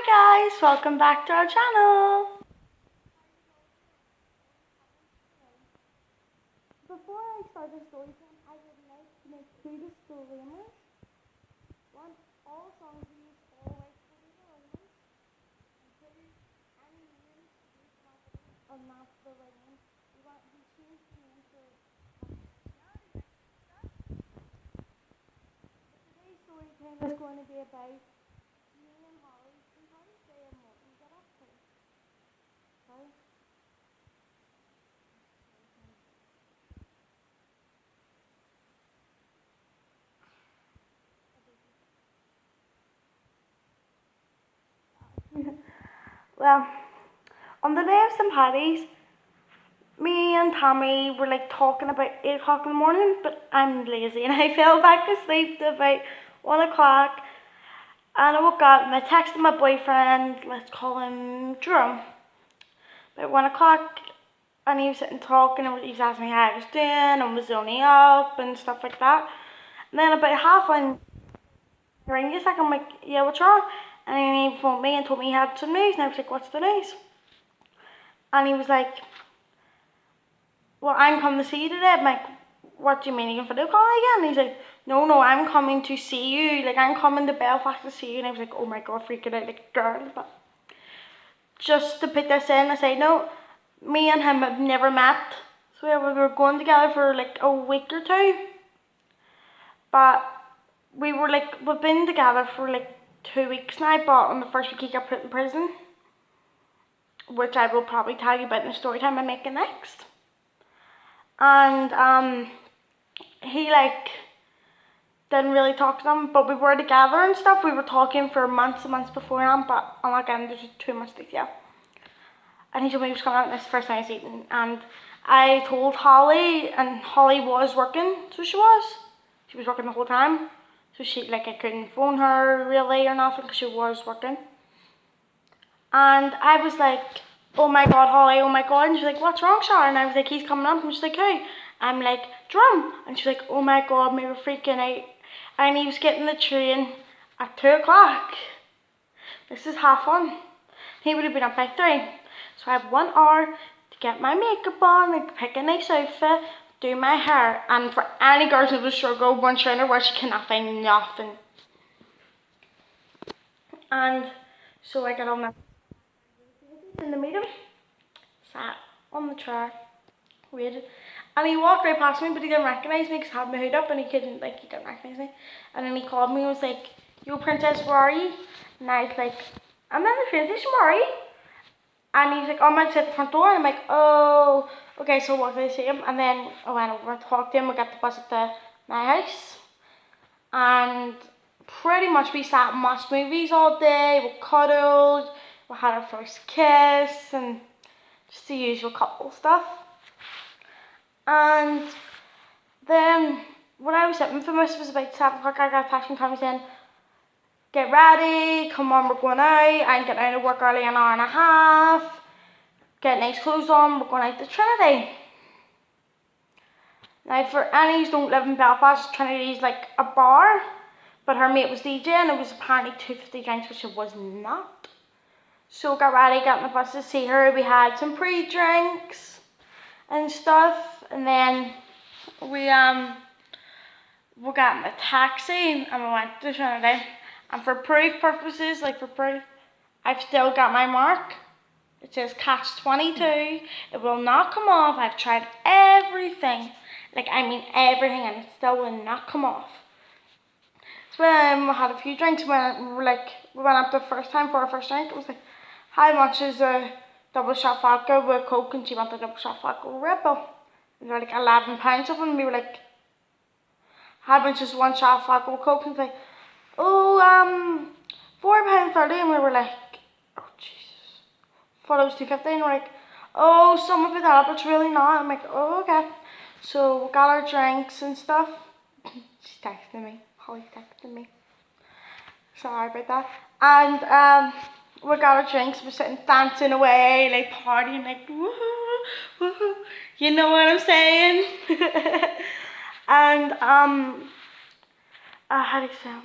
guys, welcome back to our channel. Before I start the story time, I would like to make two disclaimers. One, all songs we use all rights will be anonymous. And two, any names used are not the right name. We changed the name to today's story time is going to be about me and Holly. Sometimes they and Morton get up to. Okay? Well, on the day of St. Paddy's, me and Tommy were like talking about 8 o'clock in the morning, but I'm lazy and I fell back asleep to about 1 o'clock. And I woke up and I texted my boyfriend, let's call him Jerome, about 1 o'clock, and he was sitting talking and he was asking me how I was doing and was only up and stuff like that. And then about half one, he rang me a second, I'm like, yeah, what's wrong? And then he phoned me and told me he had some news, and I was like, what's the news? And he was like, well, I'm coming to see you today. I'm like, what do you mean, you can video call again? And he's like, no, I'm coming to see you. Like, I'm coming to Belfast to see you. And I was like, oh my God, freaking out, like, girl. But just to put this in, I say, no, me and him have never met. So we were going together for like a week or two. But we've been together for like 2 weeks now. But on the first week he got put in prison, which I will probably tell you about in the story time I'm making next. And he like didn't really talk to them, but we were together and stuff. We were talking for months and months beforehand, but I'm not getting into too much detail. And he told me he was coming out this first time I was eating, and I told Holly, and Holly was working, so she was working the whole time. So she like I couldn't phone her really or nothing because she was working. And I was like, oh my God, Holly, oh my God. And she's like, what's wrong, Sharon? And I was like, he's coming up. And she's like, who? I'm like, Drum. And she's like, oh my God, we were freaking out. And he was getting the train at 2 o'clock. This is half one. He would have been up by 3. So I have 1 hour to get my makeup on, like pick a nice outfit, do my hair. And for any girls who struggle, one trainer where she cannot find nothing. And so I got on my in the meeting, sat on the chair, waited, and he walked right past me, but he didn't recognise me because I had my hood up, and he didn't recognise me. And then he called me and was like, yo princess, where are you? And I was like, I'm in the train station, where are you? And he was like, oh, I'm outside the front door. And I'm like, oh, okay, so what did I see him? And then I went over and talked to him. We got the bus to my house, and pretty much we sat and watched movies all day. We cuddled, we had our first kiss, and just the usual couple stuff. And then when I was sitting for most, it was about 7 o'clock, I got a text from Tommy saying, get ready, come on, we're going out. I'm getting out of work early, an hour and a half. Get nice clothes on, we're going out to Trinity. Now, for any who don't live in Belfast, Trinity is like a bar, but her mate was DJ, and it was apparently 250 drinks, which it was not. So got ready, got in the bus to see her. We had some pre-drinks and stuff, and then we got in a taxi and we went to Trinity. And for proof purposes, I've still got my mark. It says catch 22. It will not come off. I've tried everything, everything, and it still will not come off. So we had a few drinks. We went up the first time for our first drink. It was like, how much is a double shot vodka with Coke? And she wanted a double shot vodka with Red Bull. And they're like £11 of them. And we were like, how much is 1 shot vodka with Coke? And it's like, oh, £4.30. And we were like, oh Jesus. Thought it was £2.50. And we're like, oh, someone put that up. It's really not. I'm like, oh, okay. So we got our drinks and stuff. She's texting me. Holly's texting me. Sorry about that. And we got our drinks. We're sitting dancing away, like partying, like woohoo, woohoo. You know what I'm saying? And how do you say?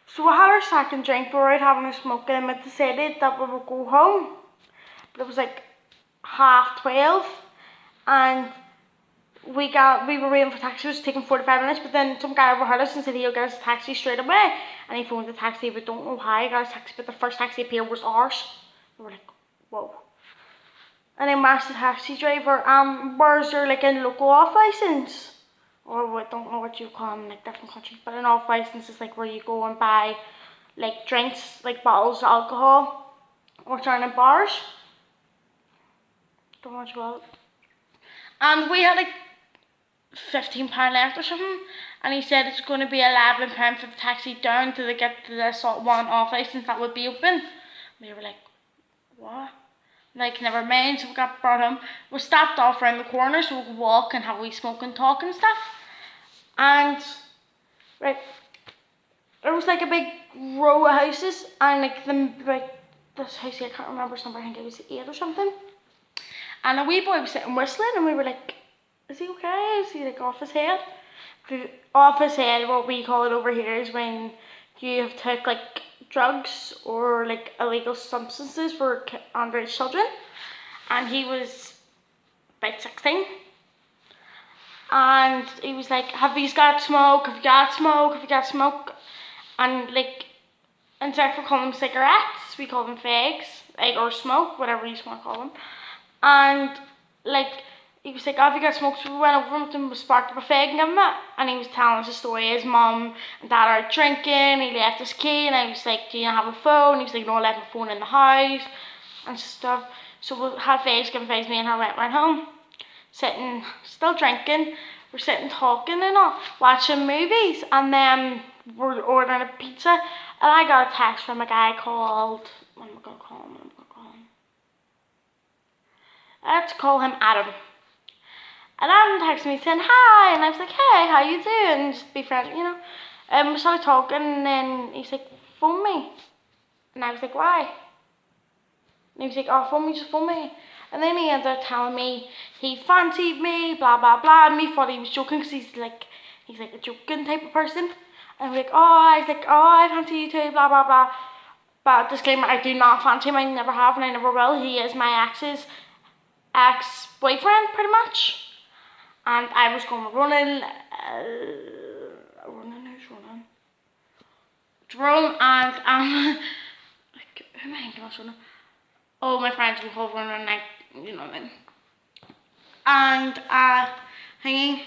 So we had our second drink, we were out having a smoke, and we decided that we would go home. But it was like 12:30, and we were waiting for taxi. It was taking 45 minutes, but then some guy overheard us and said he'll get us a taxi straight away. And he phoned the taxi, but don't know how he got a taxi, but the first taxi appeared was ours. We were like, whoa. And then we asked the taxi driver, where's your like a local off license? Or we don't know what you call them in like different countries, but an off license is like where you go and buy like drinks, like bottles of alcohol, or turn in bars. Don't know what you call it. And we had like £15 left or something, and he said it's going to be £11 for the taxi down till they get to this one off license that would be open. We were like, what? Like, never mind. So we got brought home. We stopped off around the corner so we could walk and have a wee smoke and talk and stuff. And right, there was like a big row of houses, and this house here, I can't remember his number, I think it was 8 or something. And a wee boy was sitting whistling, and we were like, is he okay? Is he like off his head? Off his head, what we call it over here, is when you have took like drugs or like illegal substances for underage children. And he was about 16. And he was like, have you got smoke? Have you got smoke? Have you got smoke? And like, instead of calling them cigarettes, we call them fags, like, or smoke, whatever you want to call them. And like, he was like, have you got smoke? So we went over him and sparked up a fag and gave him it. And he was telling us a story. His mum and dad are out drinking. He left his key, and I was like, do you have a phone? He was like, no, I left my phone in the house and stuff. So we had fags, given fags, me and her went home. Sitting, still drinking, we're sitting talking and all, watching movies, and then we're ordering a pizza, and I got a text from a guy called, what am I going to call him? Let's call him Adam. And Adam texted me saying hi, and I was like, hey, how you doing? Just be friendly, you know. We started talking, and then he's like, phone me. And I was like, why? And he was like, oh, phone me, just phone me. And then he ended up telling me he fancied me, blah, blah, blah. And me thought he was joking, because he's like a joking type of person. And I was like, I fancy you too, blah, blah, blah. But disclaimer, I do not fancy him. I never have, and I never will. He is my ex-boyfriend, pretty much. And I was going running, Jerome, and like, who am I thinking of running? Oh, my friends were all running, like, you know what I mean. And hanging,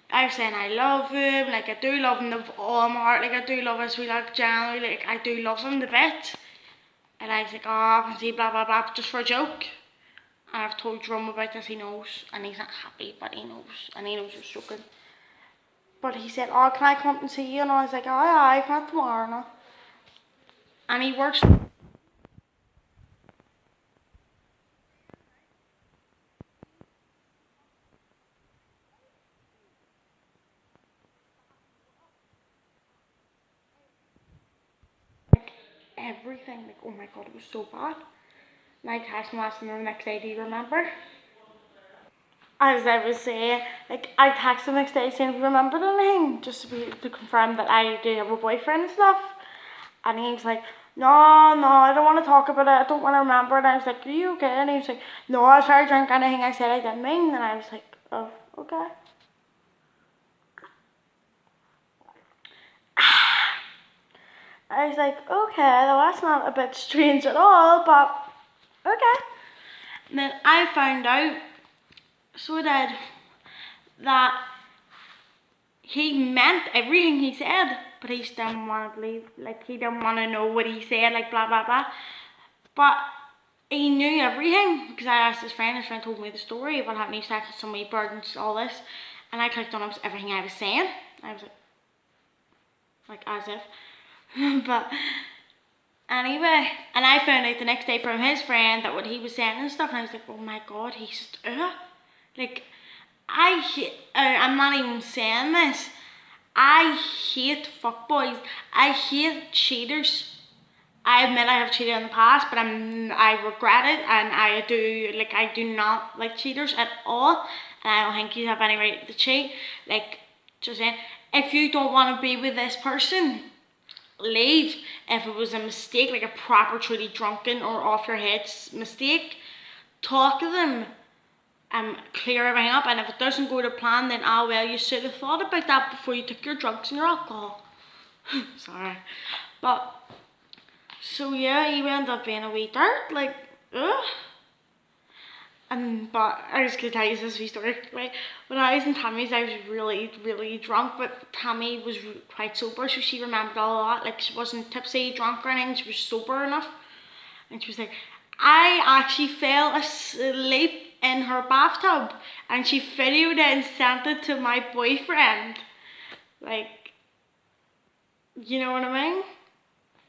I was saying I love him, like, I do love him with all my heart, like, I do love his like generally, like, I do love him the bit. And I was like, oh, I can see blah blah blah, just for a joke. And I've told Jerome about this, he knows, and he's not happy, but he knows, and he knows it's joking. But he said, oh, can I come up and see you? And I was like, aye, come tomorrow now. And he works. Like, everything, like, oh my god, it was so bad. And I texted him last night, the next day, do you remember? As I was saying, like, I texted the next day saying, have you remembered anything? Just to confirm that I do have a boyfriend and stuff. And he was like, no, I don't want to talk about it, I don't want to remember. And I was like, are you okay? And he was like, no, I was very drunk, anything I said I didn't mean. And I was like, oh, okay. I was like, okay, well, that's not a bit strange at all, but okay. And then I found out, so did, that he meant everything he said, but he still didn't want to believe, like, he didn't want to know what he said, like, blah, blah, blah. But he knew everything, because I asked his friend told me the story about having sex with so many birds and all this, and I clicked on everything I was saying. I was like as if. But anyway, and I found out the next day from his friend that what he was saying and stuff, and I was like, oh my god, he's just, like, I'm not even saying this, I hate fuckboys, I hate cheaters. I admit I have cheated in the past, but I regret it, and I do not like cheaters at all, and I don't think you have any right to cheat. Like, just saying, if you don't want to be with this person, leave if it was a mistake, like a proper truly drunken or off your head mistake. Talk to them and clear everything up, and if it doesn't go to plan, then well, you should have thought about that before you took your drugs and your alcohol. Sorry. But so yeah, he ended up being a wee dirt, like ugh. But I was gonna tell you this wee story, right? When I was in Tammy's, I was really, really drunk, but Tammy was quite sober, so she remembered all of that. Like, she wasn't tipsy, drunk or anything, she was sober enough. And she was like, I actually fell asleep in her bathtub, and she videoed it and sent it to my boyfriend. Like, you know what I mean?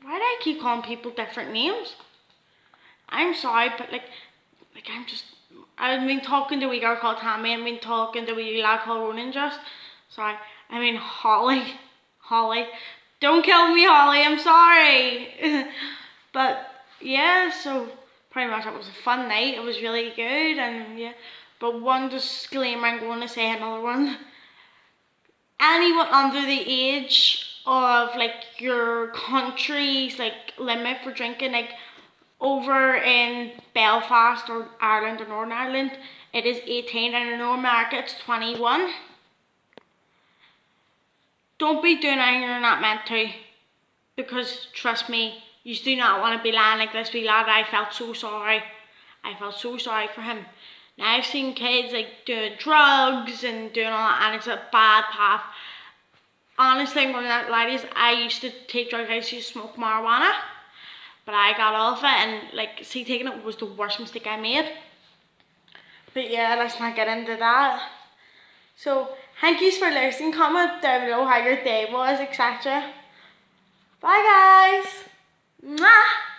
Why do I keep calling people different names? I'm sorry, but like I've been talking to a wee girl called Tammy, I've been talking to a wee lad called Ronan just. Sorry, I mean Holly. Holly. Don't kill me, Holly, I'm sorry. But yeah, so pretty much it was a fun night, it was really good, and yeah. But one disclaimer, I'm going to say another one. Anyone under the age of like your country's like limit for drinking, like over in Belfast or Ireland or Northern Ireland, it is 18, and in North America it's 21. Don't be doing anything you're not meant to, because trust me, you do not want to be lying like this wee lad. I felt so sorry. I felt so sorry for him. Now I've seen kids like doing drugs and doing all that, and it's a bad path. Honestly, I'm going to lie to you, I used to take drugs, I used to smoke marijuana, but I got off it, and like, see, taking it was the worst mistake I made. But yeah, let's not get into that. So, thank yous for listening. Comment down below how your day was, etc. Bye guys! Mwah!